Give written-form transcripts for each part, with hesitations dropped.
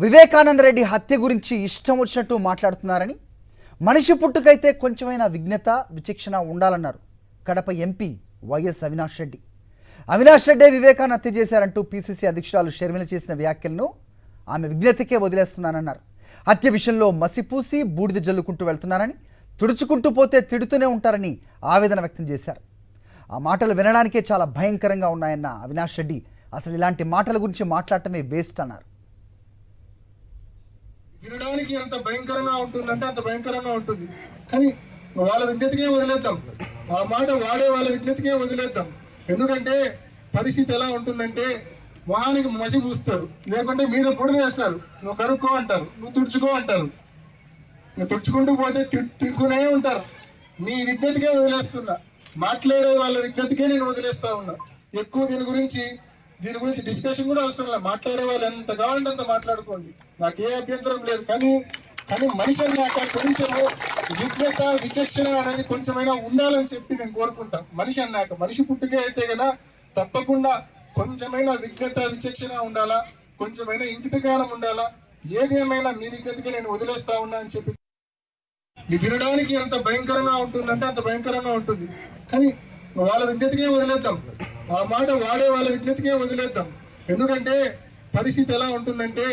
వివేకానంద రెడ్డి హత్య గురించి ఇష్టం వచ్చినట్టు మాట్లాడుతున్నారని, మనిషి పుట్టుకైతే కొంచెమైనా విజ్ఞత విచక్షణ ఉండాలన్నారు కడప ఎంపీ వైఎస్ అవినాష్ రెడ్డి. అవినాష్ రెడ్డి వివేకాన్ని హత్య చేశారంటూ పీసీసీ అధ్యక్షురాలు షర్మిల చేసిన వ్యాఖ్యలను ఆమె విజ్ఞతకే వదిలేస్తున్నానన్నారు. హత్య విషయంలో మసిపూసి బూడిద జల్లుకుంటూ వెళ్తున్నారని, తుడుచుకుంటూ పోతే తిడుతూనే ఉంటారని ఆవేదన వ్యక్తం చేశారు. ఆ మాటలు వినడానికే చాలా భయంకరంగా ఉన్నాయన్న అవినాష్ రెడ్డి అసలు ఇలాంటి మాటల గురించి మాట్లాడటమే వేస్ట్ అన్నారు. వినడానికి ఎంత భయంకరంగా ఉంటుందంటే అంత భయంకరంగా ఉంటుంది. కానీ వాళ్ళ విజ్ఞతకే వదిలేద్దాం, ఆ మాట వాడే వాళ్ళ విజ్ఞతకే వదిలేద్దాం. ఎందుకంటే పరిస్థితి ఎలా ఉంటుందంటే మొహానికి మసి పూస్తారు, లేకుంటే మీద బుడద వేస్తారు. నువ్వు కరుక్కో అంటారు, నువ్వు తుడుచుకో అంటారు. నువ్వు తుడుచుకుంటూ పోతే తిడుతూనే ఉంటారు. నీ విజ్ఞతకే వదిలేస్తున్నా, మాట్లాడే వాళ్ళ విజ్ఞతకే నేను వదిలేస్తా ఉన్నా. ఎక్కువ దీని గురించి డిస్కషన్ కూడా అవసరం లేదు. మాట్లాడే వాళ్ళు ఎంత కావాలంటే అంత మాట్లాడుకోండి, నాకు ఏ అభ్యంతరం లేదు. కానీ మనిషి అన్నాక కొంచెము విజ్ఞత విచక్షణ అనేది కొంచెమైనా ఉండాలని చెప్పి నేను కోరుకుంటా. మనిషి అన్నాక, మనిషి పుట్టుకే అయితే కనుక తప్పకుండా కొంచెమైనా విజ్ఞత విచక్షణ ఉండాలా, కొంచెమైనా ఇంకిత జ్ఞానం ఉండాలా. ఏది ఏమైనా మీ విజ్ఞతకి నేను వదిలేస్తా ఉన్నా అని చెప్పి వినడానికి ఎంత భయంకరంగా ఉంటుందంటే అంత భయంకరంగా ఉంటుంది. కానీ వాళ్ళ విజ్ఞతకే వదిలేద్దాం, ఆ మాట వాడే వాళ్ళ విజ్ఞతకే వదిలేద్దాం. ఎందుకంటే పరిస్థితి ఎలా ఉంటుందంటే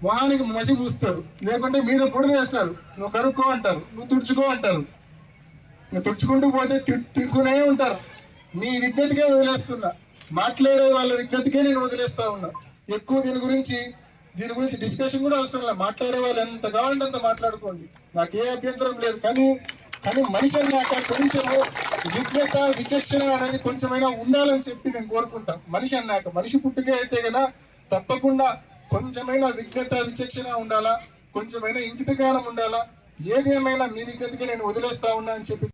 మొహానికి మసి పూస్తారు, లేకుంటే మీద బుడద వేస్తారు. నువ్వు కరుక్కో అంటారు, నువ్వు తుడుచుకో అంటారు. నువ్వు తుడుచుకుంటూ పోతే తిడుతూనే ఉంటారు. నీ విజ్ఞతకే వదిలేస్తున్నా, మాట్లాడే వాళ్ళ విజ్ఞతకే నేను వదిలేస్తా ఉన్నా. ఎక్కువ దీని గురించి డిస్కషన్ కూడా అవసరం లేదు. మాట్లాడే వాళ్ళు ఎంత కావాలంటే అంత మాట్లాడుకోండి, నాకు ఏ అభ్యంతరం లేదు. కానీ మనిషి అన్నాక కొంచెము విజ్ఞత విచక్షణ అనేది కొంచెమైనా ఉండాలని చెప్పి నేను కోరుకుంటా. మనిషి అన్నాక, మనిషి పుట్టుకే అయితే కనుక తప్పకుండా కొంచెమైనా విజ్ఞత విచక్షణ ఉండాలా, కొంచెమైనా ఇంకిత జ్ఞానం ఉండాలా. ఏది ఏమైనా మీ విజ్ఞతకి నేను వదిలేస్తా ఉన్నా అని చెప్పి